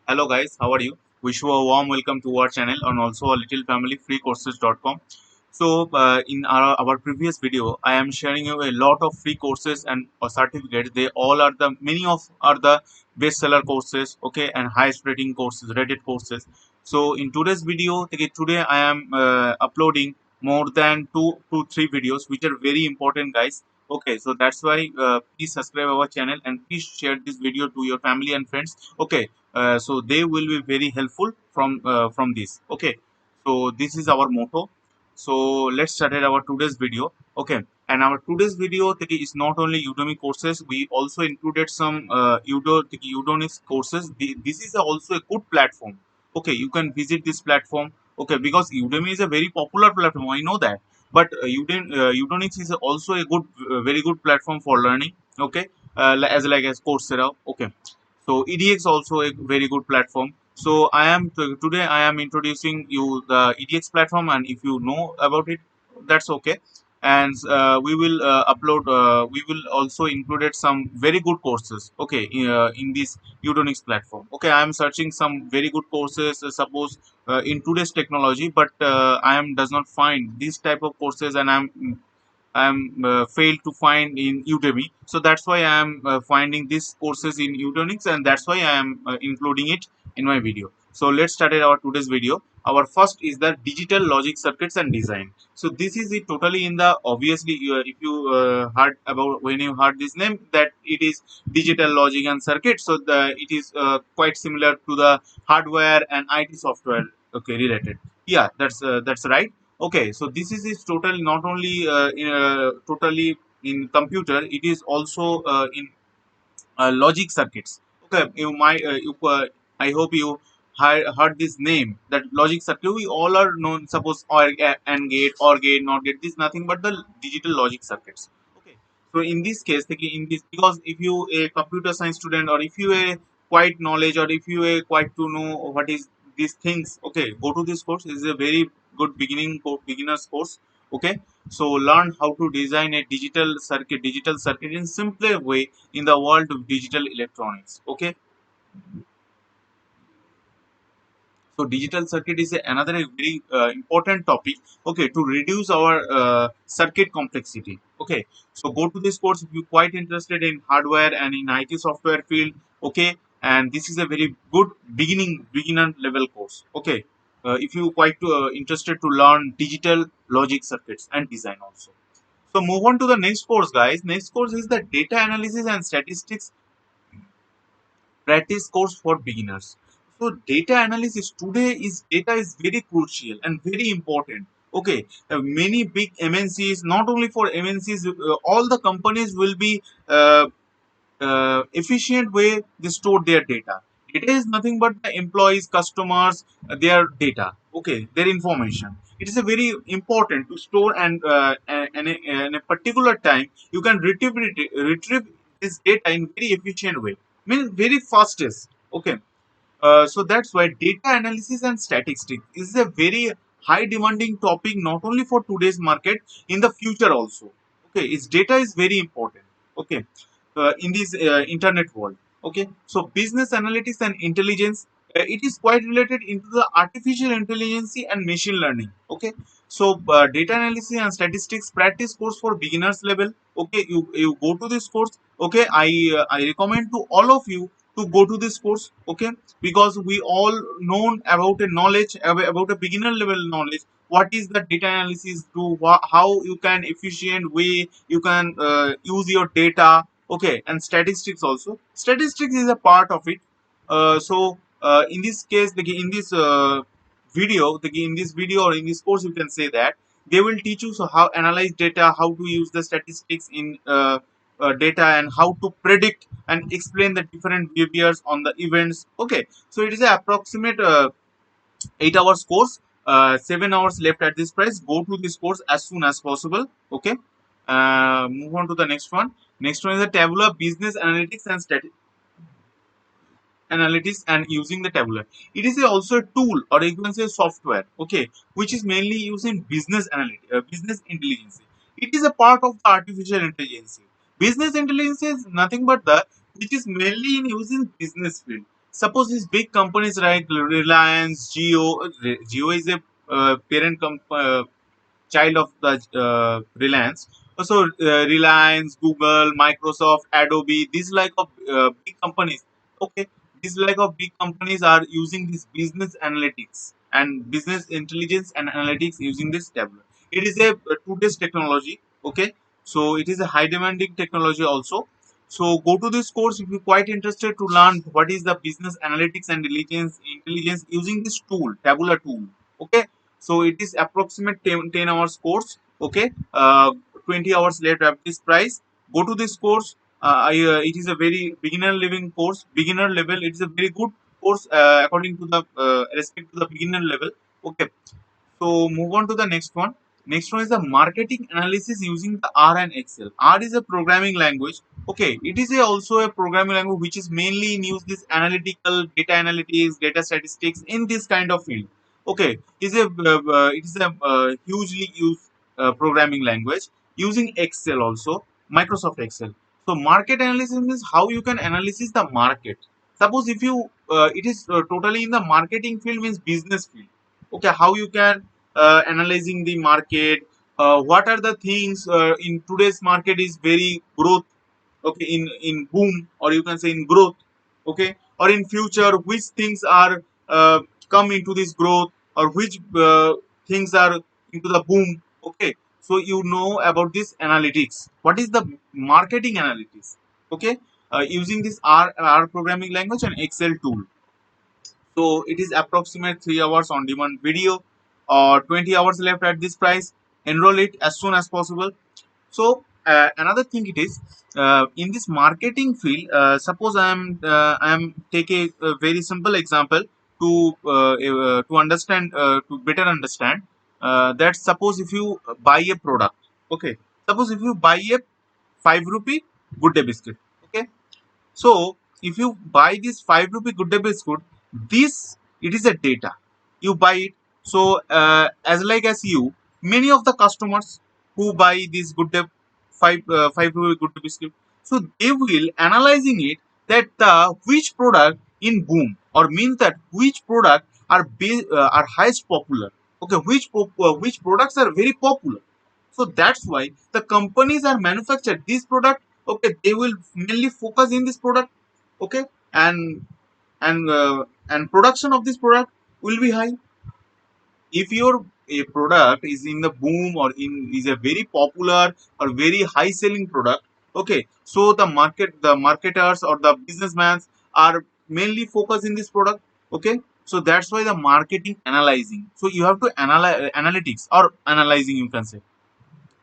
Hello guys, how are you? Wish you a warm welcome to our channel and also a little family freecourses.com. In our previous video, I am sharing you a lot of free courses and certificates. They all are many of are the bestseller courses, okay, and highest rating courses, rated courses. So in today's video, today I am uploading more than two to three videos which are very important, guys. Okay, so that's why please subscribe our channel and please share this video to your family and friends. Okay, so they will be very helpful from this. Okay, so this is our motto. So let's start our today's video. Okay, and our today's video is not only Udemy courses, we also included some Udemy courses. This is also a good platform. Okay, you can visit this platform. Okay, because Udemy is a very popular platform, I know that, but Udemy is also a good very good platform for learning. Okay, as Coursera. Okay, so EDX also a very good platform. So today I am introducing you the EDX platform, and if you know about it, that's okay. And we will also included some very good courses. Okay, in this Udemy platform. Okay, I am searching some very good courses. Suppose in today's technology, but I am does not find this type of courses, and I'm failed to find in Udemy. So that's why I am finding these courses in Udemy, and that's why I am including it in my video. So let's start our today's video. Our first is the digital logic circuits and design. So this is it totally in the obviously if you heard about when you heard this name that it is digital logic and circuit. So it is quite similar to the hardware and IT software. Okay, related. Yeah, that's right. Okay, so this is totally not only totally in computer, it is also in logic circuits. Okay, I hope you heard this name that logic circuit. We all are known. Suppose AND gate, OR gate, NOT gate. This is nothing but the digital logic circuits. Okay, so in this case, in this because if you a computer science student or if you a quite knowledge or if you a quite to know what is these things. Okay, go to this course. This is a very good beginners course. Okay, so learn how to design a digital circuit in simpler way in the world of digital electronics. Okay, so digital circuit is another very important topic. Okay, to reduce our circuit complexity. Okay, so go to this course if you're quite interested in hardware and in IT software field. Okay, and this is a very good beginner level course. Okay, if you quite interested to learn digital logic circuits and design also. So move on to the next course, guys. Next course is the data analysis and statistics practice course for beginners. So data analysis today is data is very crucial and very important. Okay, many big MNCs, not only for MNCs, all the companies will be efficient way they store their data. Data is nothing but the employees, customers, their data. Okay, their information. It is a very important to store and in a particular time you can retrieve this data in very efficient way. Mean very fastest. Okay, so that's why data analysis and statistics is a very high demanding topic not only for today's market in the future also. Okay, its data is very important. Okay, in this internet world. Okay, so business analytics and intelligence, it is quite related into the artificial intelligence and machine learning. Okay, so data analysis and statistics practice course for beginners level. Okay, you go to this course. Okay, I recommend to all of you to go to this course. Okay, because we all known about a knowledge about a beginner level knowledge what is the data analysis do how you can efficient way you can use your data. Okay, and statistics also, statistics is a part of it. In this case in this in this video or in this course you can say that they will teach you so how analyze data, how to use the statistics in data, and how to predict and explain the different behaviors on the events. Okay, so it is an approximate 8 hours course. 7 hours left at this price. Go to this course as soon as possible. Okay, move on to the next one. Next one is the tabular business analytics and analytics and using the tabular. It is also a tool or you can say software. Okay, which is mainly used in business analytics, business intelligence. It is a part of the artificial intelligence. Business intelligence is nothing but the which is mainly in use in business field. Suppose these big companies like Reliance, Geo is a child of the Reliance. Also, Reliance, Google, Microsoft, Adobe, these like of big companies. Okay, these like of big companies are using this business analytics and business intelligence and analytics using this tablet. It is a today's technology. Okay, so it is a high demanding technology also. So go to this course if you're quite interested to learn what is the business analytics and intelligence using this tool, Tabula tool. Okay, so it is approximate 10 hours course. Okay, 20 hours left at this price. Go to this course. It is a very beginner living course, beginner level. It is a very good course according to the respect to the beginner level. Okay, so move on to the next one. Next one is the marketing analysis using the R and Excel. R is a programming language. Okay, it is also a programming language which is mainly in use this analytical data analytics, data statistics in this kind of field. Okay, it is a hugely used programming language using Excel also, Microsoft Excel. So market analysis is how you can analyze the market. Suppose if you it is totally in the marketing field means business field. Okay, how you can analyzing the market, what are the things in today's market is very growth. Okay, in boom, or you can say in growth. Okay, or in future which things are come into this growth, or which things are into the boom. Okay, so you know about this analytics, what is the marketing analytics. Okay, using this R programming language and Excel tool. So it is approximate 3 hours on demand video or 20 hours left at this price. Enroll it as soon as possible. So another thing it is in this marketing field. Suppose I am take a very simple example to understand to better understand that suppose if you buy a product. Okay, suppose if you buy a 5 rupee good day biscuit. Okay, so if you buy this 5 rupee good day biscuit, this it is a data. You buy it. So as like as you, many of the customers who buy this good day 5 rupee good day biscuit, so they will analyzing it that which product in boom, or means that which product are highest popular. Okay, which products are very popular. So that's why the companies are manufactured this product. Okay, they will mainly focus in this product. Okay, and and production of this product will be high. If your a product is in the boom, or in is a very popular or very high selling product. Okay, so the marketers or the businessmen are mainly focused in this product. Okay, so that's why the marketing analyzing. So you have to analyze analytics or analyzing, you can say.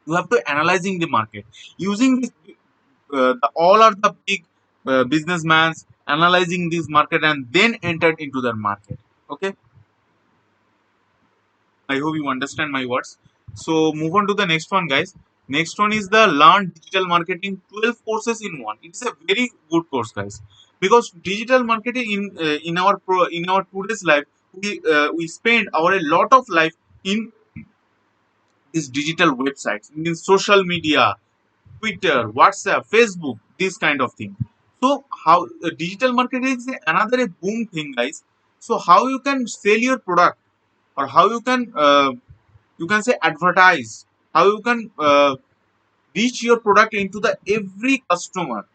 You have to analyzing the market using this. All are the big businessmen analyzing this market and then entered into the market. Okay, I hope you understand my words. So move on to the next one, guys. Next one is the Learn Digital Marketing 12 courses in one. It's a very good course, guys, because digital marketing in our today's life, we spend our a lot of life in these digital websites, in social media, Twitter, WhatsApp, Facebook, this kind of thing. So how digital marketing is another a boom thing, guys. So how you can sell your product, or how you can say advertise, how you can reach your product into the every customer.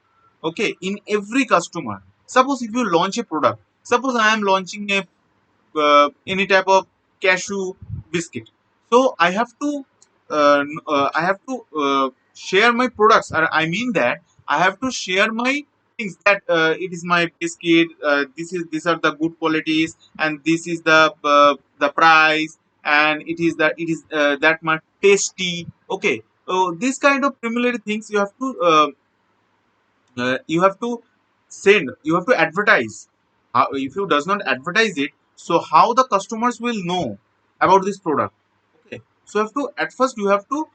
Okay, in every customer. Suppose if you launch a product, suppose I am launching a any type of cashew biscuit. So I have to share my products. Or I mean that I have to share my things that it is my biscuit. These are the good qualities, and this is the price, and it is that much tasty. Okay, so this kind of preliminary things you have to send, you have to advertise. If you does not advertise it, so how the customers will know about this product. Okay, so you have to, at first you have to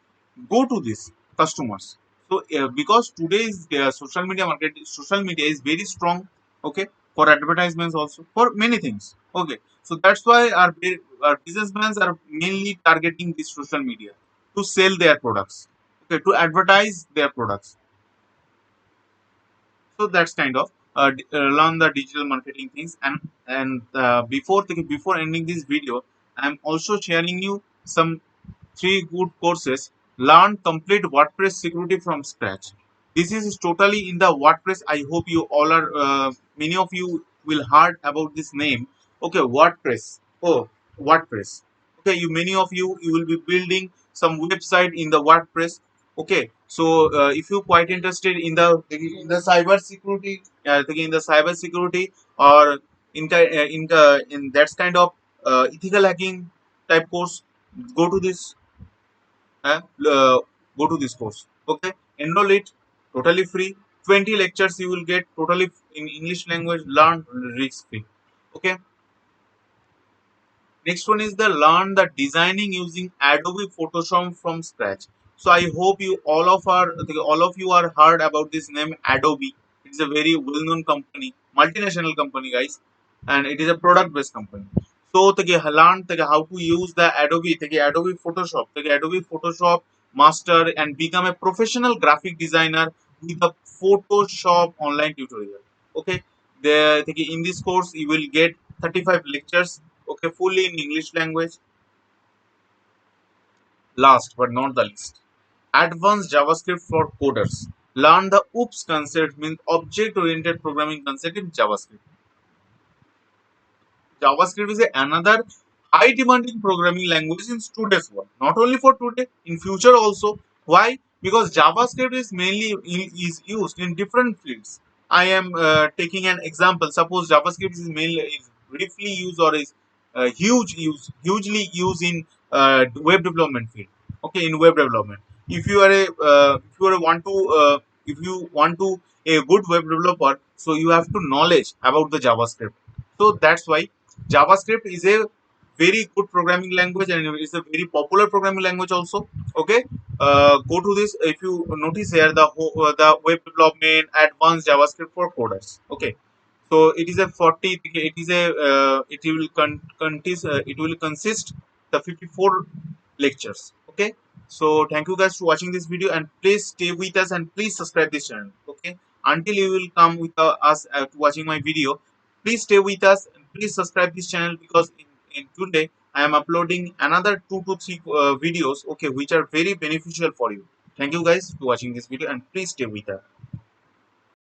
go to this customers. So because today's social media is very strong. Okay, for advertisements also, for many things. Okay, so that's why our businessmen are mainly targeting this social media to sell their products. Okay, to advertise their products. So that's kind of. learn the digital marketing things. And before ending this video, I'm also sharing you some three good courses. Learn complete WordPress security from scratch. This is totally in the WordPress. I hope you all are, many of you will heard about this name. Okay, WordPress. Oh, WordPress. Okay, many of you will be building some website in the WordPress. Okay, so if you quite interested in the cyber security, in the cyber security, or in that kind of ethical hacking type course, go to this uh, uh, go to this course. Okay, enroll it, totally free. 20 lectures you will get totally in English language, learn risk free. Okay, next one is the learn the designing using Adobe Photoshop from scratch. So I hope all of you are heard about this name Adobe. It's a very well-known company, multinational company, guys, and it is a product-based company. So learn how to use the Adobe Photoshop, Adobe Photoshop master and become a professional graphic designer with the Photoshop online tutorial. Okay, in this course you will get 35 lectures, okay, fully in English language. Last but not the least, advanced JavaScript for coders. Learn the OOPS concept, means object oriented programming concept in JavaScript. JavaScript is another high demanding programming language in today's world. Not only for today, in future also. Why? Because JavaScript is is used in different fields. I am taking an example. Suppose JavaScript is briefly used or is hugely used in web development field. Okay, in web development. If you are want to if you want to a good web developer, so you have to knowledge about the JavaScript. So that's why JavaScript is a very good programming language and it's a very popular programming language also. Okay, go to this. If you notice here, the web development advanced JavaScript for coders. Okay, so it is a 40. It is a it will consist the 54 lectures. Okay, so thank you guys for watching this video and please stay with us and please subscribe this channel. Okay, until you will come with us to watching my video, please stay with us and please subscribe this channel because in today I am uploading another 2 to 3 videos, okay, which are very beneficial for you. Thank you guys for watching this video and please stay with us.